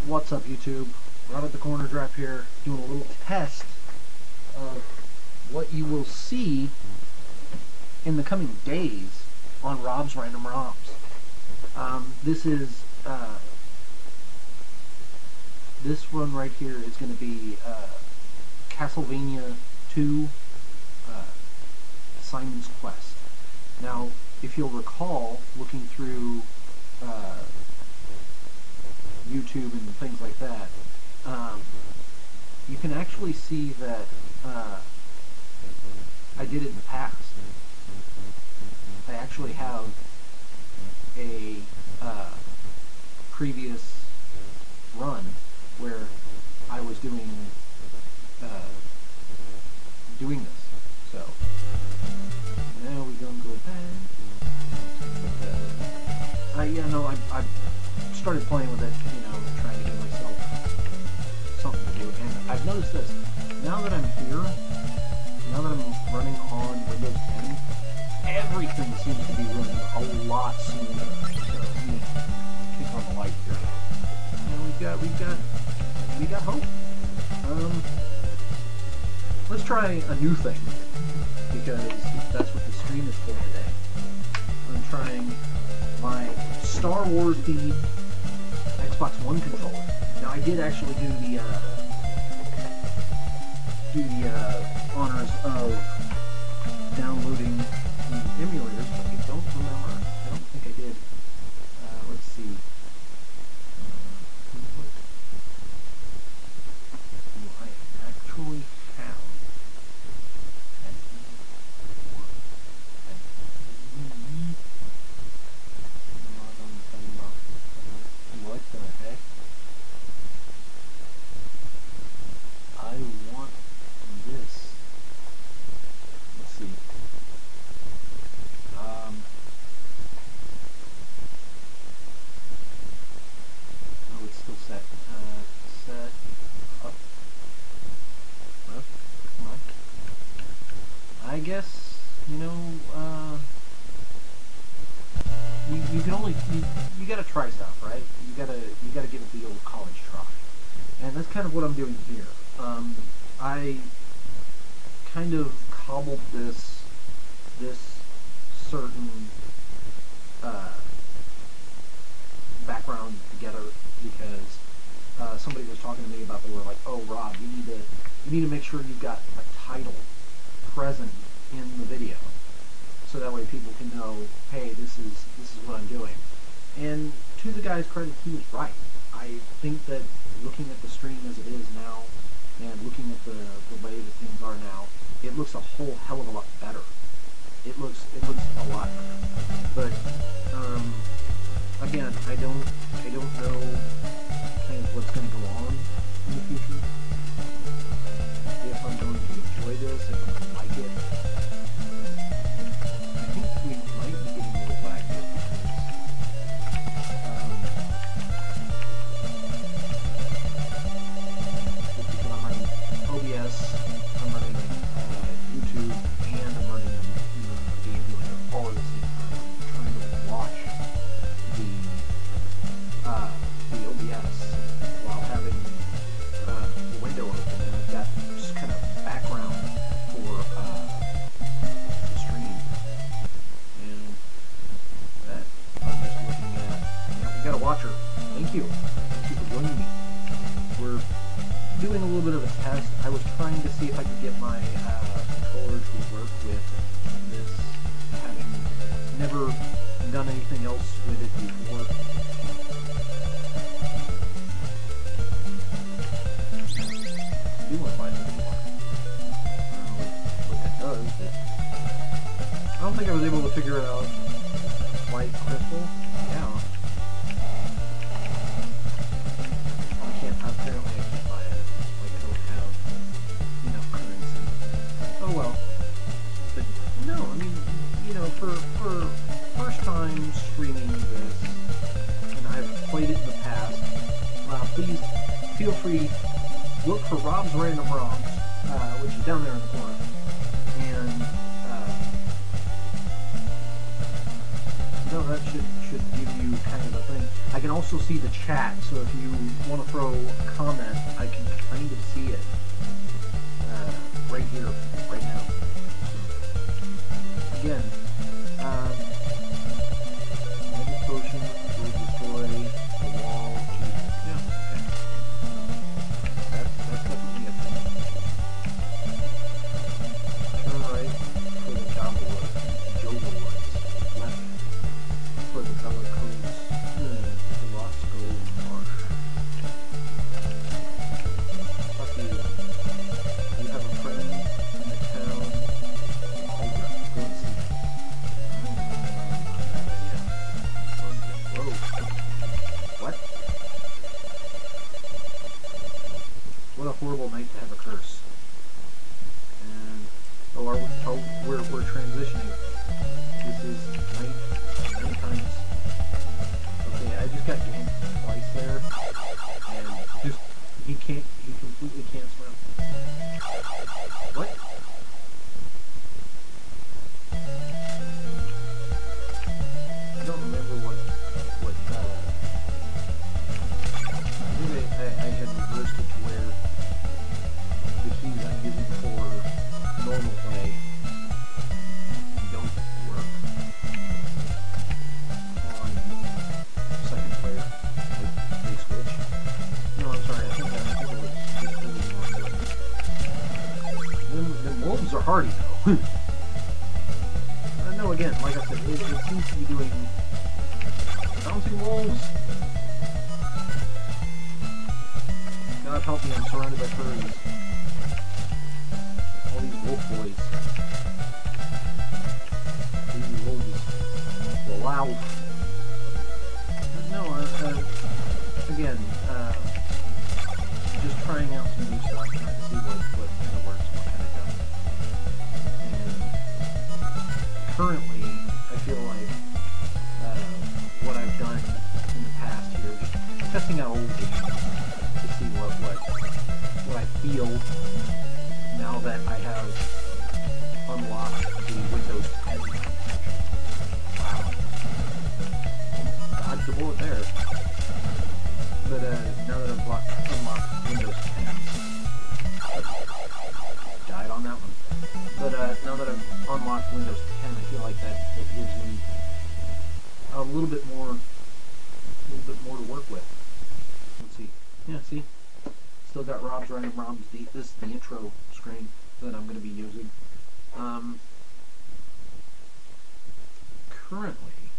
What's up, YouTube? Rob at the Corner Drapp here, doing a little test of what you will see in the coming days on Rob's Random ROMs. This is this one right here is going to be Castlevania 2 Simon's Quest. Now, if you'll recall, looking through YouTube and things like that, you can actually see that I did it in the past. I actually have a previous run where I was doing this. So now we're gonna go back. I started playing with it, trying to give myself something to do, and I've noticed this. Now that I'm here, now that I'm running on Windows 10, everything seems to be running a lot smoother. So let me kick on the light here. And we got hope. Let's try a new thing, because that's what the stream is for today. I'm trying my Star Wars themed Xbox One controller. Now, I did actually do the honors of downloading the emulators, but I don't remember. I don't think I did. Let's see. I actually have what the heck? I want this. Let's see. Oh, it's still set. Set up. Up. Come on. I guess, you can only, you gotta try stuff, right? You gotta give it the old college try. And that's kind of what I'm doing here. I kind of cobbled this certain background together because somebody was talking to me about, they were like, "Oh, Rob, you need to make sure you've got a title present in the video, so that way people can know, hey, this is what I'm doing." And to the guy's credit, he was right. I think that looking at the stream as it is now, and looking at the way that things are now, it looks a whole hell of a lot better. It looks a lot better. But again, I don't know kind of what's going to go on in the future. If I'm going to enjoy this, if I'm going to like it. I think we might be getting a little back here because I'm running OBS, I'm running YouTube, and I'm running the emulator all at the same time. I'm trying to watch the OBS while having the window open, and I've got just kind of background for the stream. And that I'm just looking at. We got a watcher. Thank you. Thank you for joining me. We're doing a little bit of a test. I was trying to see if I could get my controller to work with this, having never done anything else with it before. I do want to find the video. I don't know what that does, but I don't think I was able to figure it out. White crystal? Yeah. Apparently I can't buy it. Like, I don't have enough currency. Oh well. But no, I mean, for first time streaming this, and I've played it in the past, please feel free, look for Rob's Random ROMs, which is down there in the corner, and that should give you kind of a thing. I I can also see the chat, so if you want to throw a comment, I can kind of see it right here, right now. So, again, Mega Potion will destroy the wall. Yeah, okay. That's definitely a thing. Turn right for the Java Woods, Jova Woods. Left for the Bella Coves, the Roscoe Marsh. Fuck you. You have a friend in the town. Go and see. Whoa. What? What a horrible night to have a curse. And we're transitioning. This is night times. Okay, I just got ganked twice there, and just he completely can't swim. What? I don't remember what maybe I had reversed it to where the keys I'm using for normal play don't work on second player. Like they switch. No, I'm sorry. I think it was just really more good. Them wolves are hardy though. No, again, like I said, it seems to be doing bouncing wolves. God help me, I'm surrounded by furries. All these wolf boys. These wolves. Wow. No, again, just trying out some new stuff, trying to see what kind of works, what kind of doesn't. And currently, I feel like what I've done in the past here, just testing out old games to see what I feel now that I have unlocked the Windows 10 function. Wow. Dodged the bullet there. But now that I've unlocked Windows 10, died on that one. But now that I've unlocked Windows 10, I feel like that gives me a little bit more to work with. Let's see. Yeah, see? Still got Rob's Random Rob's this is the intro screen that I'm going to be using. Currently,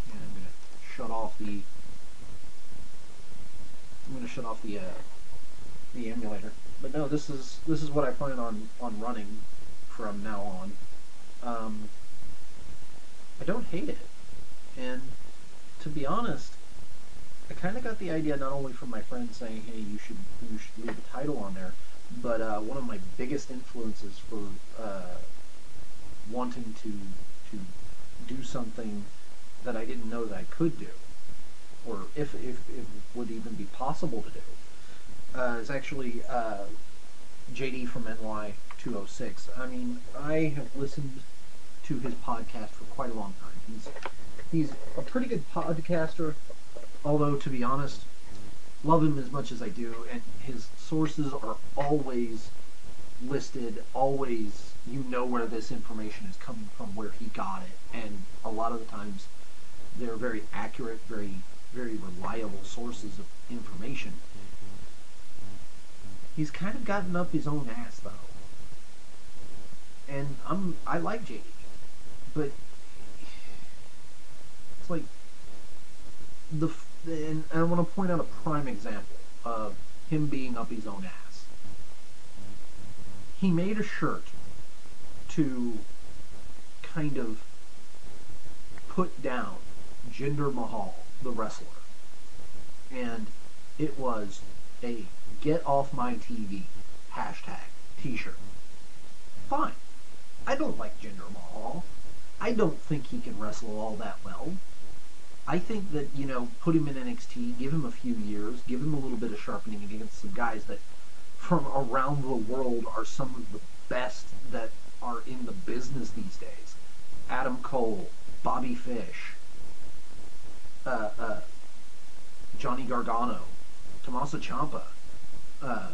yeah, I'm going to shut off the emulator. But no, this is what I plan on running from now on. I don't hate it, and to be honest, I kind of got the idea not only from my friends saying, "Hey, you should leave the title on there," but one of my biggest influences for wanting to do something that I didn't know that I could do, or if it would even be possible to do, is actually JD from NY206. I mean, I have listened to his podcast for quite a long time. He's a pretty good podcaster, although to be honest, love him as much as I do, and his sources are always listed, always you know where this information is coming from, where he got it, and a lot of the times they're very accurate, very, very reliable sources of information. He's kind of gotten up his own ass though, and I like JD, but it's like and I want to point out a prime example of him being up his own ass. He made a shirt to kind of put down Jinder Mahal, the wrestler, and it was a "Get Off My TV" hashtag t-shirt. Fine. I don't like Jinder Mahal. I don't think he can wrestle all that well. I think that, you know, put him in NXT, give him a few years, give him a little bit of sharpening against some guys that from around the world are some of the best that are in the business these days. Adam Cole, Bobby Fish, Johnny Gargano, Tommaso Ciampa, uh,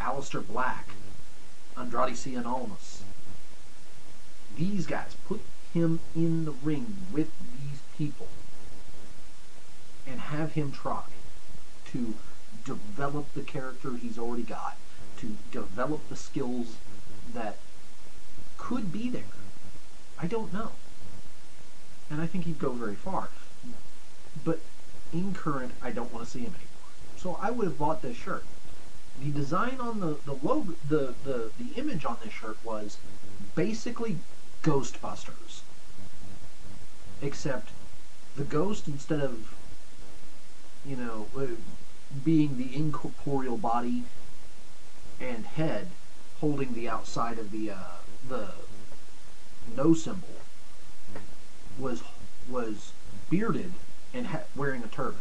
Aleister Black, Andrade Cien Almas. These guys, put him in the ring with these people and have him try to develop the character he's already got, to develop the skills that could be there. I don't know. And I think he'd go very far. But in current, I don't want to see him anymore. So I would have bought this shirt. The design on the logo, the image on this shirt was basically Ghostbusters. Except the ghost, instead of, you know, being the incorporeal body and head holding the outside of the no symbol, was bearded and wearing a turban.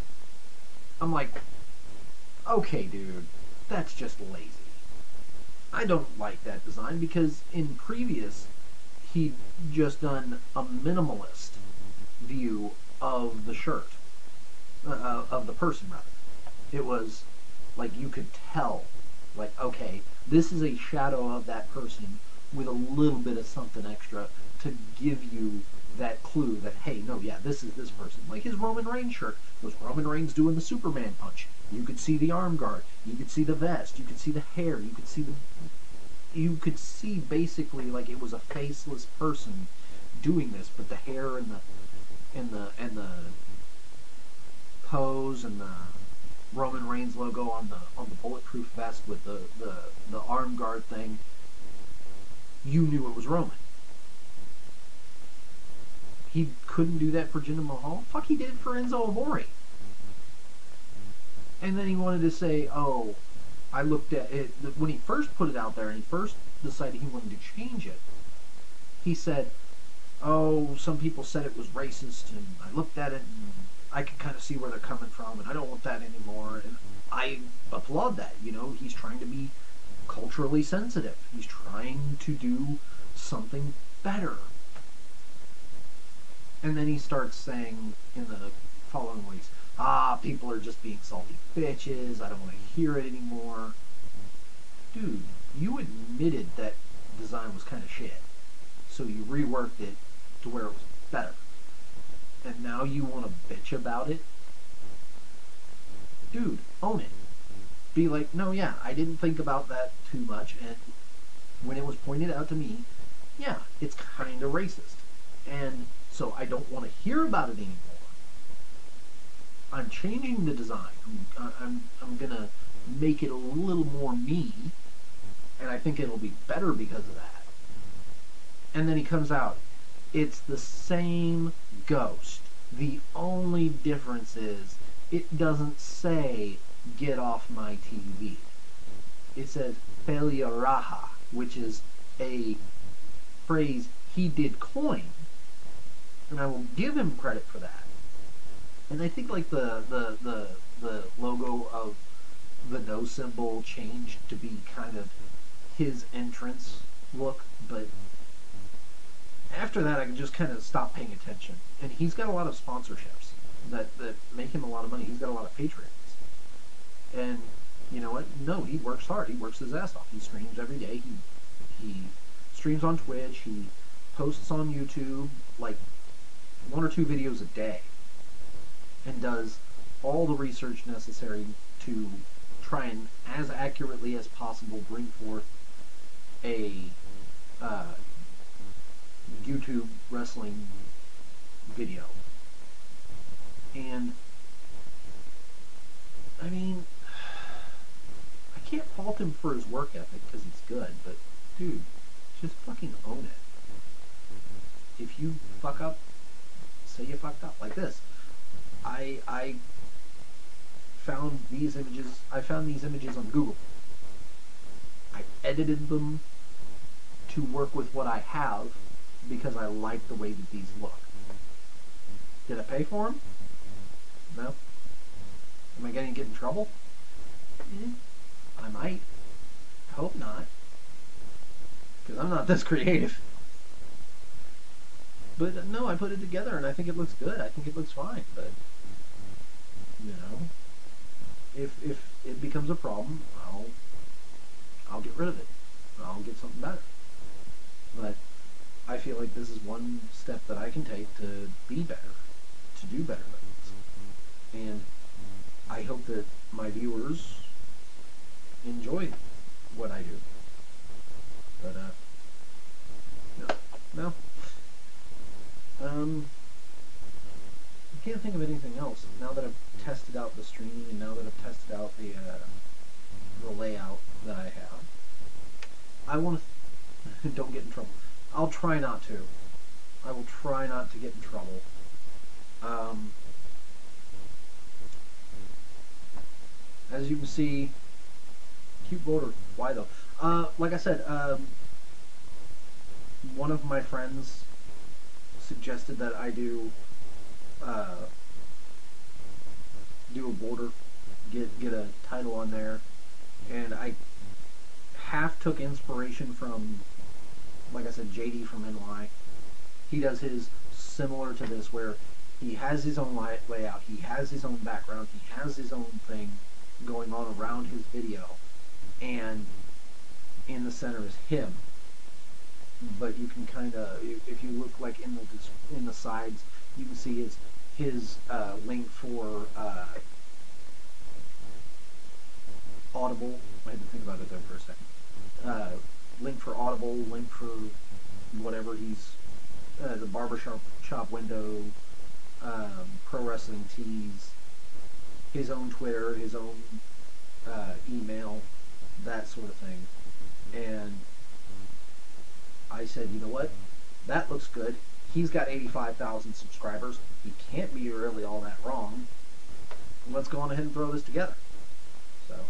I'm like, okay, dude, that's just lazy. I don't like that design because in previous, he'd just done a minimalist view of the shirt, of the person rather. It was like you could tell, like, okay, this is a shadow of that person with a little bit of something extra to give you that clue that, hey, no, yeah, this is this person. Like his Roman Reigns shirt was Roman Reigns doing the Superman punch. You could see the arm guard, you could see the vest, you could see the hair, you could see basically like it was a faceless person doing this, but the hair and the pose and the Roman Reigns logo on the bulletproof vest with the arm guard thing, you knew it was Roman. He couldn't do that for Jinder Mahal. Fuck, he did it for Enzo Amore. And then he wanted to say, oh, I looked at it, when he first put it out there and he first decided he wanted to change it, he said, oh, some people said it was racist, and I looked at it and I could kind of see where they're coming from, and I don't want that anymore. And I applaud that. You know, he's trying to be culturally sensitive. He's trying to do something better. And then he starts saying in the following weeks, people are just being salty bitches, I don't want to hear it anymore. Dude, you admitted that design was kind of shit, so you reworked it to where it was better. And now you want to bitch about it? Dude, own it. Be like, no, yeah, I didn't think about that too much, and when it was pointed out to me, yeah, it's kind of racist. And so I don't want to hear about it anymore. I'm changing the design. I'm gonna make it a little more me, and I think it'll be better because of that. And then he comes out, it's the same ghost. The only difference is it doesn't say get off my TV. It says Peliaraha, which is a phrase he did coin, and I will give him credit for that. And I think like the logo of the no symbol changed to be kind of his entrance look, but after that I just kind of stopped paying attention. And he's got a lot of sponsorships that make him a lot of money. He's got a lot of patrons. And you know what? No, he works hard. He works his ass off. He streams every day. He streams on Twitch. He posts on YouTube like 1 or 2 videos a day. And does all the research necessary to try and, as accurately as possible, bring forth a YouTube wrestling video. And, I mean, I can't fault him for his work ethic because he's good, but, dude, just fucking own it. If you fuck up, say you fucked up. Like this. I found these images. I found these images on Google. I edited them to work with what I have because I like the way that these look. Did I pay for them? No. Am I going to get in trouble? I might. Hope not. Because I'm not this creative. But no, I put it together and I think it looks good. I think it looks fine. But you know, if it becomes a problem, I'll get rid of it. I'll get something better. But I feel like this is one step that I can take to be better, to do better things. And I hope that my viewers enjoy what I do. But no. I can't think of anything else now that I've tested out the streaming and now that I've tested out the layout that I have. I want to don't get in trouble. I'll try not to. I will try not to get in trouble. As you can see, cute border. Why though? Like I said, one of my friends suggested that I do a border, get a title on there, and I half took inspiration from, like I said, JD from NY. He does his similar to this, where he has his own layout, he has his own background, he has his own thing going on around his video, and in the center is him. But you can kind of, if you look like in the sides, you can see his link for Audible. I had to think about it there for a second. Link for Audible, link for whatever he's, the barbershop window, pro wrestling tees, his own Twitter, his own email, that sort of thing. And I said, you know what? That looks good. He's got 85,000 subscribers. He can't be really all that wrong. Let's go on ahead and throw this together. So,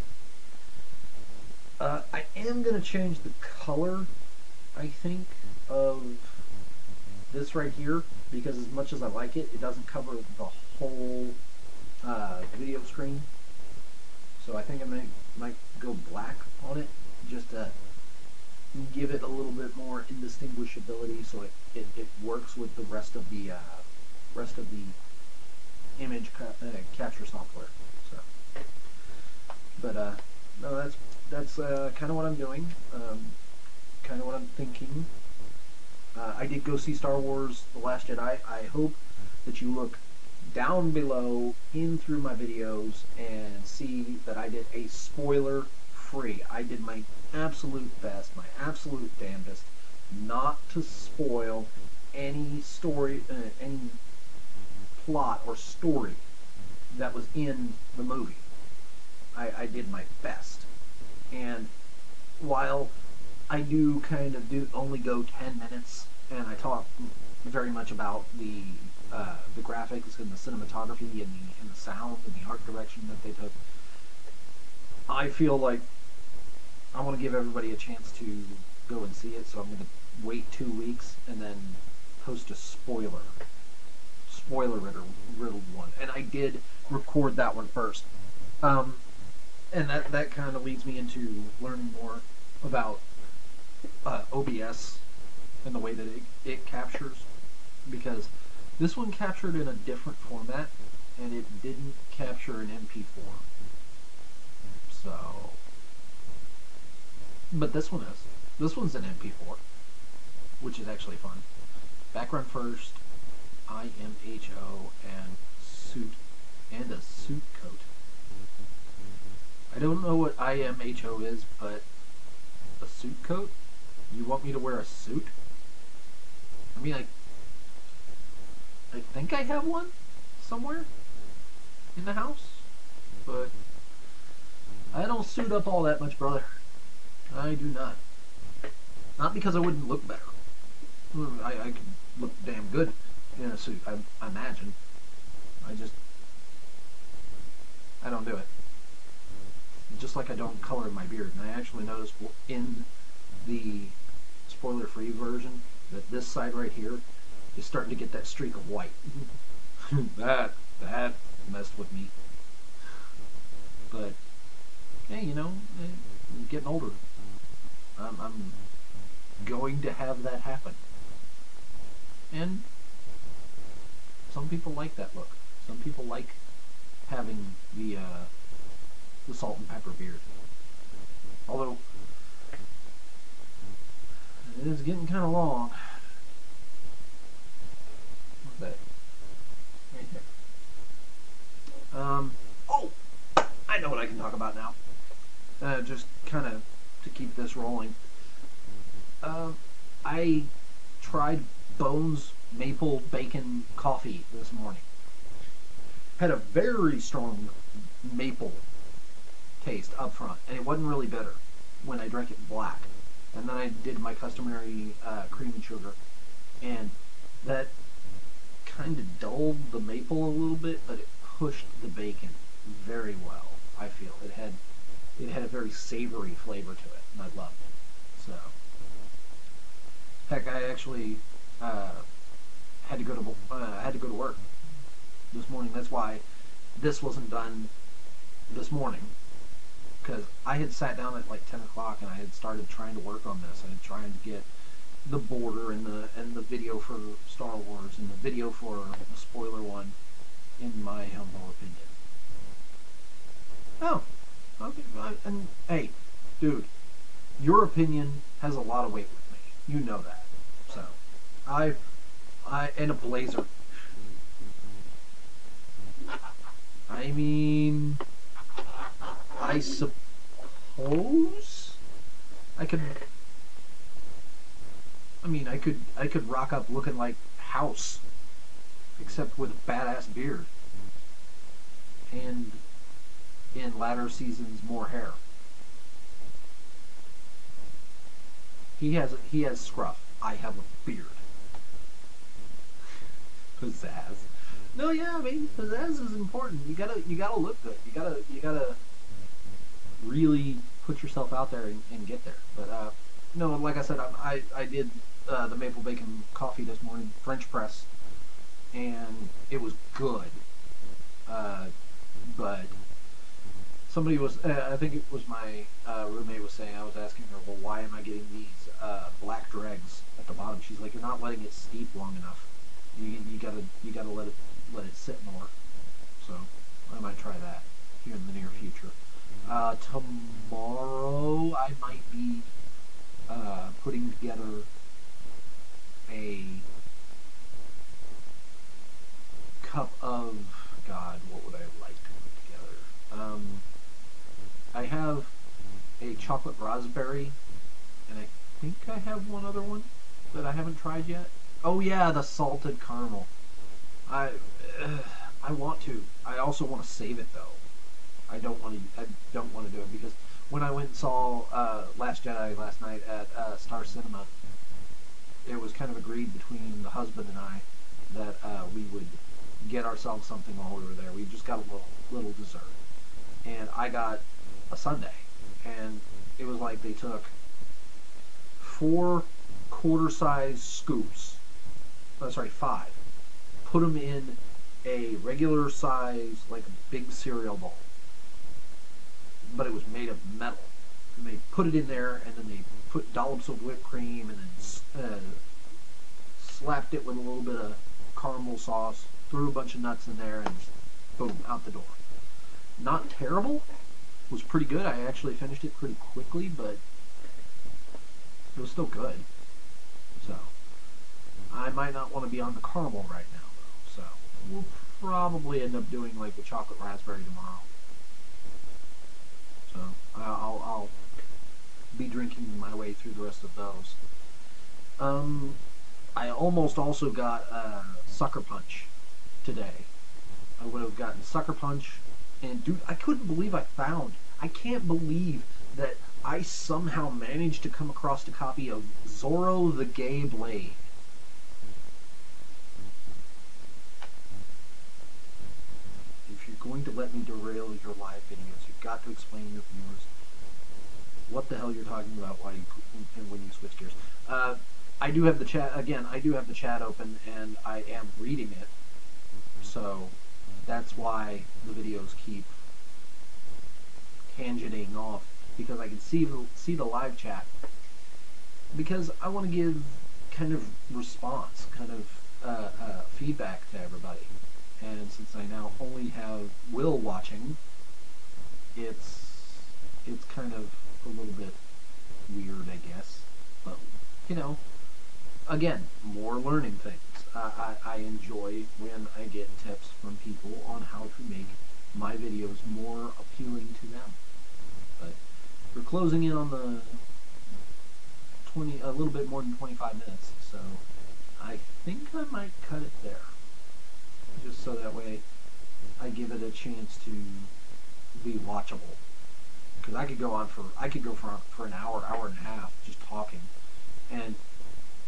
I am going to change the color, I think, of this right here, because as much as I like it, it doesn't cover the whole video screen. So I think I might go black on it, just to give it a little bit more indistinguishability, so it works with the rest of the image capture software. So, but no, that's kind of what I'm doing, kind of what I'm thinking. I did go see Star Wars: The Last Jedi. I hope that you look down below in through my videos and see that I did a spoiler free. I did my absolute best, my absolute damnedest, not to spoil any story, any plot or story that was in the movie. I did my best. And while I do kind of only go 10 minutes, and I talk very much about the graphics and the cinematography and the sound and the art direction that they took, I feel like I want to give everybody a chance to go and see it, so I'm going to wait 2 weeks and then post a spoiler riddled one. And I did record that one first. And that kind of leads me into learning more about OBS and the way that it captures, because this one captured in a different format and it didn't capture an MP4. So, but this one is. This one's an MP4, which is actually fun. Background first, IMHO, and a suit coat. I don't know what IMHO is, but a suit coat? You want me to wear a suit? I mean, I think I have one somewhere in the house, but I don't suit up all that much, brother. I do not. Not because I wouldn't look better. I could look damn good in a suit, I imagine. I don't do it. Just like I don't color my beard. And I actually noticed in the spoiler-free version that this side right here is starting to get that streak of white. that messed with me. But hey, you know, I'm getting older. I'm going to have that happen. And Some people like that look. Some people like having the salt and pepper beard. Although it is getting kind of long. What's that? Right there. Oh, I know what I can talk about now. Just kind of to keep this rolling. I tried Bones Maple Bacon Coffee this morning. Had a very strong maple taste up front, and it wasn't really bitter when I drank it black. And then I did my customary cream and sugar, and that kind of dulled the maple a little bit, but it pushed the bacon very well. I feel it had a very savory flavor to it, and I loved it. So, heck, I actually had to go to work this morning. That's why this wasn't done this morning, because I had sat down at like 10 o'clock and I had started trying to work on this. I had trying to get the border and the video for Star Wars and the video for the spoiler one, in my humble opinion. Oh, okay. And hey, dude, your opinion has a lot of weight with me. You know that. So, I and a blazer. I mean, I suppose I could. I mean, I could rock up looking like House, except with a badass beard, and in latter seasons more hair. He has scruff. I have a beard. Pizzazz. No, yeah, I mean, pizzazz is important. You gotta look good. You gotta really put yourself out there and get there. But no, like I said, I did the maple bacon coffee this morning, French press, and it was good. But somebody was, I think it was my roommate was saying, I was asking her, well, why am I getting these black dregs at the bottom? She's like, you're not letting it steep long enough. You gotta let it sit more. So I might try that here in the near future. Tomorrow I might be putting together a cup of, God, what would I like to put together? I have a chocolate raspberry, and I think I have one other one that I haven't tried yet. Oh yeah, the salted caramel. I want to. I also want to save it though. I don't want to do it because when I went and saw Last Jedi last night at Star Cinema, it was kind of agreed between the husband and I that we would get ourselves something while we were there. We just got a little dessert, and I got a sundae, and it was like they took 4 quarter-size scoops. Oh, sorry, 5. Put them in a regular size, like a big cereal bowl, but it was made of metal. And they put it in there, and then they put dollops of whipped cream, and then slapped it with a little bit of caramel sauce, threw a bunch of nuts in there, and boom, out the door. Not terrible. Was pretty good. I actually finished it pretty quickly, but it was still good. So I might not want to be on the caramel right now, though. So we'll probably end up doing like the chocolate raspberry tomorrow. So I'll be drinking my way through the rest of those. I almost also got Sucker Punch today. I would have gotten Sucker Punch, and dude, I couldn't believe I can't believe that I somehow managed to come across a copy of Zorro the Gay Blade. If you're going to let me derail your live videos, you've got to explain to your viewers what the hell you're talking about when you switch gears. I do have the chat, again, I do have the chat open, and I am reading it, so that's why the videos keep tangenting off, because I can see the live chat, because I want to give kind of response, kind of feedback to everybody. And since I now only have Will watching, it's kind of a little bit weird, I guess. But you know, again, more learning things. I enjoy when I get tips from people on how to make my videos more appealing to them. But we're closing in on the a little bit more than 25 minutes, so I think I might cut it there, just so that way I give it a chance to be watchable. Because I could go for an hour, hour and a half just talking, and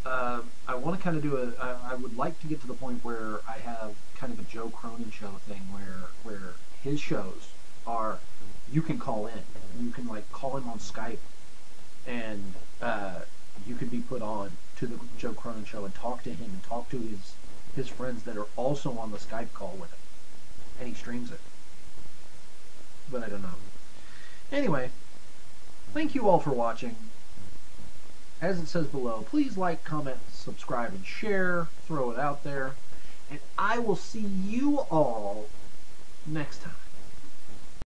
I want to kind of do I would like to get to the point where I have kind of a Joe Cronin show thing where his shows are, you can call in, you can like call him on Skype, and you could be put on to the Joe Cronin show and talk to him and talk to his friends that are also on the Skype call with him, and he streams it. But I don't know. Anyway, thank you all for watching. As it says below, please like, comment, subscribe, and share. Throw it out there. And I will see you all next time.